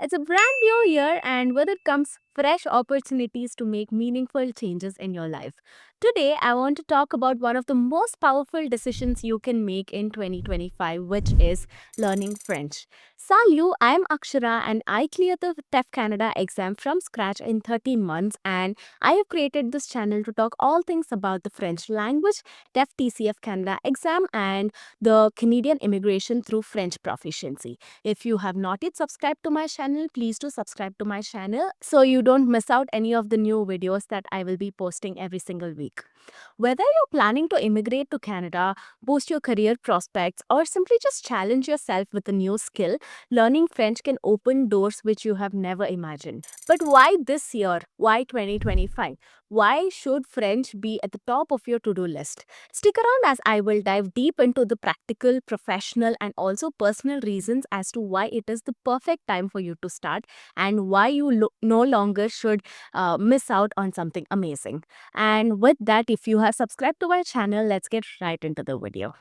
It's a brand new year, and with it comes fresh opportunities to make meaningful changes in your life. Today, I want to talk about one of the most powerful decisions you can make in 2025, which is learning French. Salut, I'm Akshara, and I cleared the TEF Canada exam from scratch in 13 months. And I have created this channel to talk all things about the French language, TEF TCF Canada exam, and the Canadian immigration through French proficiency. If you have not yet subscribed to my channel, please do subscribe to my channel so you don't miss out any of the new videos that I will be posting every single week. Whether you're planning to immigrate to Canada, boost your career prospects, or simply just challenge yourself with a new skill, learning French can open doors which you have never imagined. But why this year? Why 2025? Why should French be at the top of your to-do list? Stick around as I will dive deep into the practical, professional, and also personal reasons as to why it is the perfect time for you to start and why you no longer should miss out on something amazing. And with that, if you have subscribed to my channel, let's get right into the video.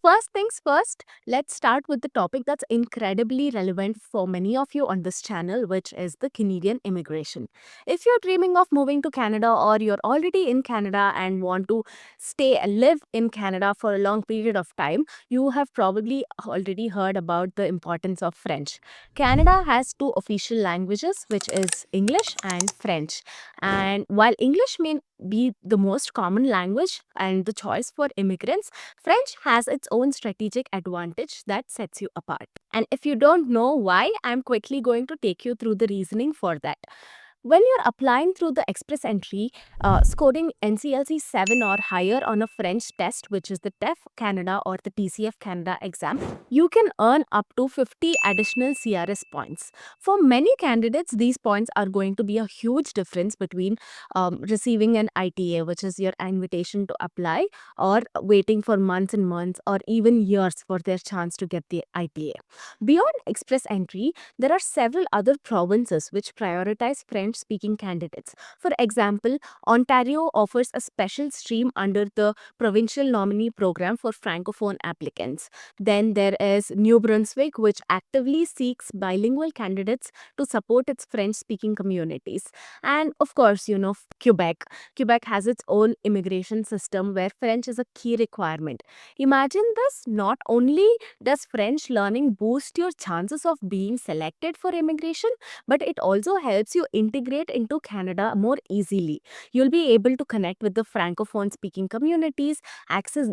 First things first, let's start with the topic that's incredibly relevant for many of you on this channel, which is the Canadian immigration. If you're dreaming of moving to Canada or you're already in Canada and want to stay and live in Canada for a long period of time, you have probably already heard about the importance of French. Canada has two official languages, which is English and French. And while English may be the most common language and the choice for immigrants, French has its own strategic advantage that sets you apart. And if you don't know why, I'm quickly going to take you through the reasoning for that. When you're applying through the express entry, scoring NCLC 7 or higher on a French test, which is the TEF Canada or the TCF Canada exam, you can earn up to 50 additional CRS points. For many candidates, these points are going to be a huge difference between receiving an ITA, which is your invitation to apply, or waiting for months and months or even years for their chance to get the ITA. Beyond express entry, there are several other provinces which prioritize French speaking candidates. For example, Ontario offers a special stream under the provincial nominee program for francophone applicants. Then there is New Brunswick, which actively seeks bilingual candidates to support its French speaking communities. And of course, Quebec. Quebec has its own immigration system where French is a key requirement. Imagine this, not only does French learning boost your chances of being selected for immigration, but it also helps you integrate into Canada more easily. You'll be able to connect with the francophone speaking communities, access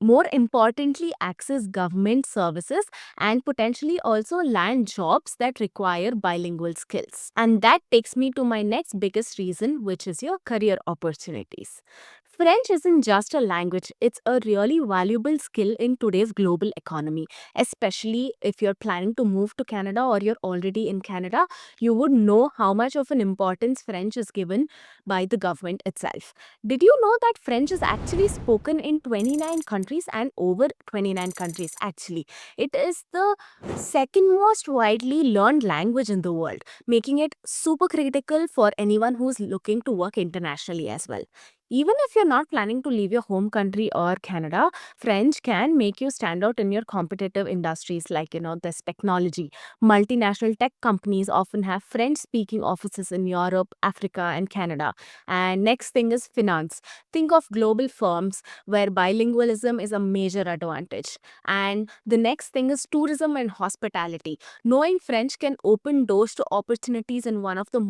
more importantly, access government services and potentially also land jobs that require bilingual skills. And that takes me to my next biggest reason, which is your career opportunities. French isn't just a language, it's a really valuable skill in today's global economy, especially if you're planning to move to Canada or you're already in Canada. You would know how much of an importance French is given by the government itself. Did you know that French is actually spoken in 29 countries and over 29 countries actually? It is the second most widely learned language in the world, making it super critical for anyone who's looking to work internationally as well. Even if you're not planning to leave your home country or Canada, French can make you stand out in your competitive industries like, this technology. Multinational tech companies often have French speaking offices in Europe, Africa, and Canada. And next thing is finance. Think of global firms where bilingualism is a major advantage. And the next thing is tourism and hospitality. Knowing French can open doors to opportunities in one of the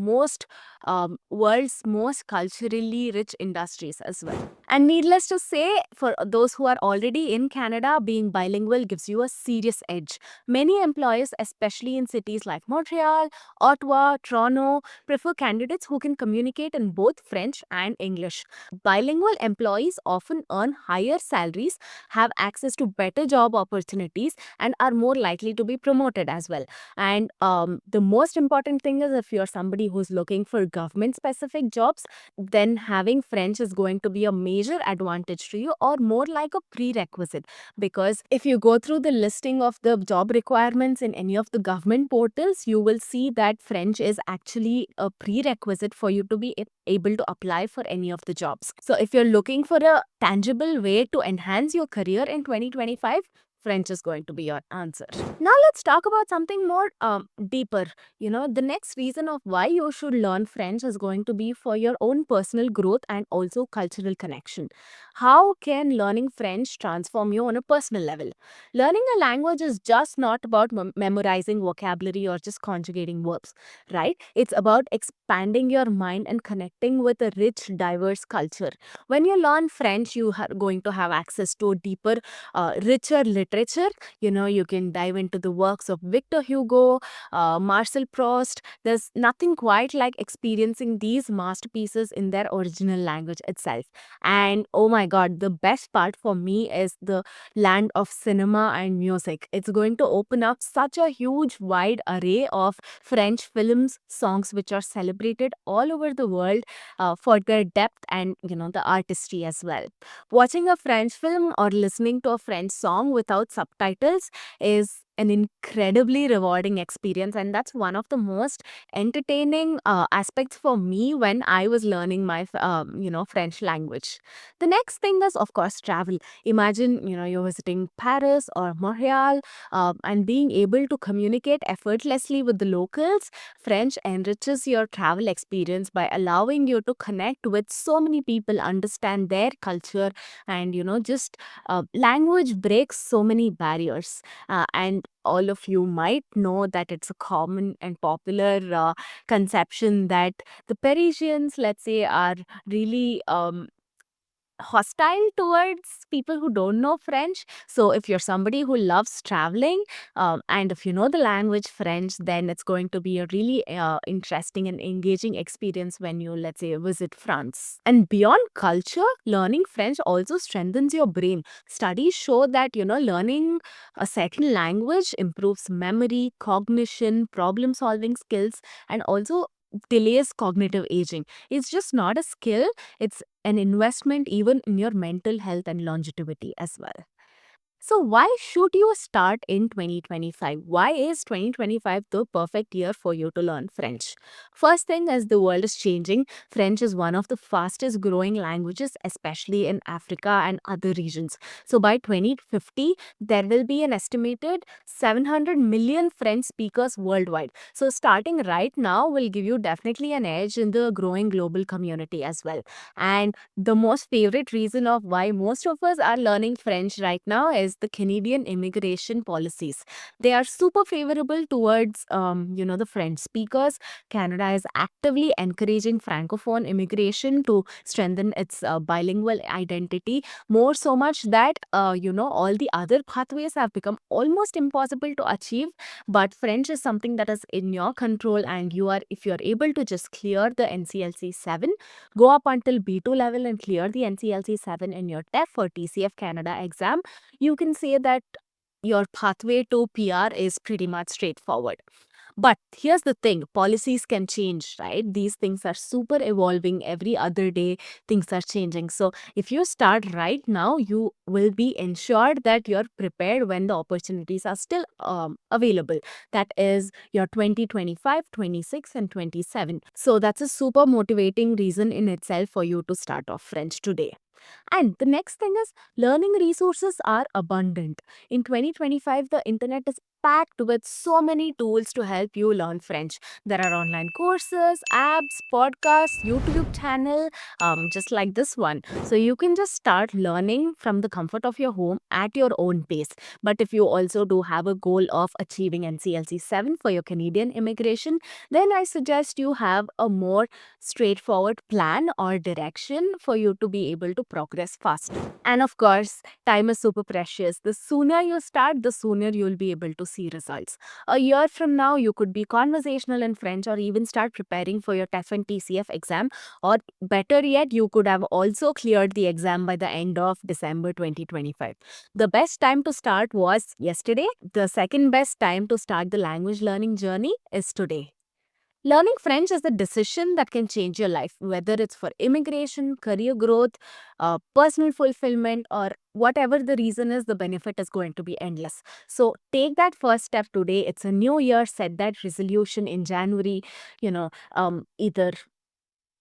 world's most culturally rich industries as well. And needless to say, for those who are already in Canada, being bilingual gives you a serious edge. Many employers, especially in cities like Montreal, Ottawa, Toronto, prefer candidates who can communicate in both French and English. Bilingual employees often earn higher salaries, have access to better job opportunities, and are more likely to be promoted as well. And the most important thing is, if you're somebody who's looking for government specific jobs, then having French is going to be a major advantage to you, or more like a prerequisite. Because if you go through the listing of the job requirements in any of the government portals, you will see that French is actually a prerequisite for you to be able to apply for any of the jobs. So if you're looking for a tangible way to enhance your career in 2025, French is going to be your answer. Now let's talk about something more deeper. The next reason of why you should learn French is going to be for your own personal growth and also cultural connection. How can learning French transform you on a personal level? Learning a language is just not about memorizing vocabulary or just conjugating verbs, right? It's about expanding your mind and connecting with a rich, diverse culture. When you learn French, you are going to have access to deeper, richer literature. You can dive into the works of Victor Hugo, Marcel Proust. There's nothing quite like experiencing these masterpieces in their original language itself. And oh my god, the best part for me is the land of cinema and music. It's going to open up such a huge, wide array of French films, songs which are celebrated all over the world for their depth and the artistry as well. Watching a French film or listening to a French song without subtitles is an incredibly rewarding experience, and that's one of the most entertaining aspects for me when I was learning my French language. The next thing is, of course, travel. Imagine you're visiting Paris or Montreal, and being able to communicate effortlessly with the locals. French enriches your travel experience by allowing you to connect with so many people, understand their culture, and just language breaks so many barriers. And all of you might know that it's a common and popular conception that the Parisians, let's say, are really hostile towards people who don't know French. So if you're somebody who loves traveling, and if you know the language French, then it's going to be a really interesting and engaging experience when you, let's say, visit France. And beyond culture, learning French also strengthens your brain. Studies show that learning a second language improves memory, cognition, problem solving skills, and also delays cognitive aging. It's just not a skill, it's an investment even in your mental health and longevity as well. So, why should you start in 2025? Why is 2025 the perfect year for you to learn French? First thing, as the world is changing, French is one of the fastest growing languages, especially in Africa and other regions. So, by 2050, there will be an estimated 700 million French speakers worldwide. So, starting right now will give you definitely an edge in the growing global community as well. And the most favorite reason of why most of us are learning French right now is the Canadian immigration policies. They are super favorable towards, the French speakers. Canada is actively encouraging francophone immigration to strengthen its bilingual identity. More so much that, all the other pathways have become almost impossible to achieve. But French is something that is in your control, and if you're able to just clear the NCLC 7, go up until B2 level and clear the NCLC 7 in your TEF or TCF Canada exam, you can say that your pathway to PR is pretty much straightforward. But here's the thing, policies can change, right? These things are super evolving every other day, things are changing. So if you start right now, you will be ensured that you're prepared when the opportunities are still available. That is your 2025, 26, and 27. So that's a super motivating reason in itself for you to start off French today. And the next thing is, learning resources are abundant. In 2025, the internet is packed with so many tools to help you learn French. There are online courses, apps, podcasts, YouTube channel, just like this one. So you can just start learning from the comfort of your home at your own pace. But if you also do have a goal of achieving NCLC 7 for your Canadian immigration, then I suggest you have a more straightforward plan or direction for you to be able to progress fast. And of course, time is super precious. The sooner you start, the sooner you'll be able to see results. A year from now, you could be conversational in French or even start preparing for your TEF and TCF exam. Or better yet, you could have also cleared the exam by the end of December 2025. The best time to start was yesterday. The second best time to start the language learning journey is today. Learning French is a decision that can change your life, whether it's for immigration, career growth, personal fulfillment, or whatever the reason is, the benefit is going to be endless. So take that first step today. It's a new year, set that resolution in January, either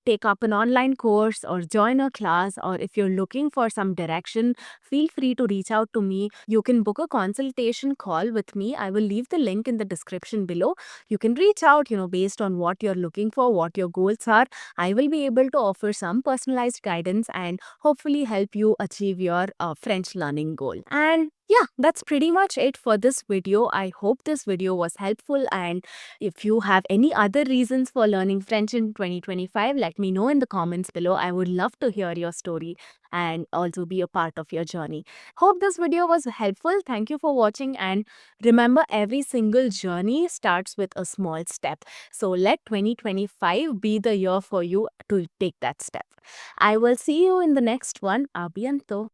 take up an online course or join a class, or if you're looking for some direction, feel free to reach out to me. You can book a consultation call with me. I will leave the link in the description below. You can reach out, based on what you're looking for, what your goals are. I will be able to offer some personalized guidance and hopefully help you achieve your French learning goal. And yeah, that's pretty much it for this video. I hope this video was helpful, and if you have any other reasons for learning French in 2025, let me know in the comments below. I would love to hear your story and also be a part of your journey. Hope this video was helpful. Thank you for watching, and remember, every single journey starts with a small step. So let 2025 be the year for you to take that step. I will see you in the next one. Abianto.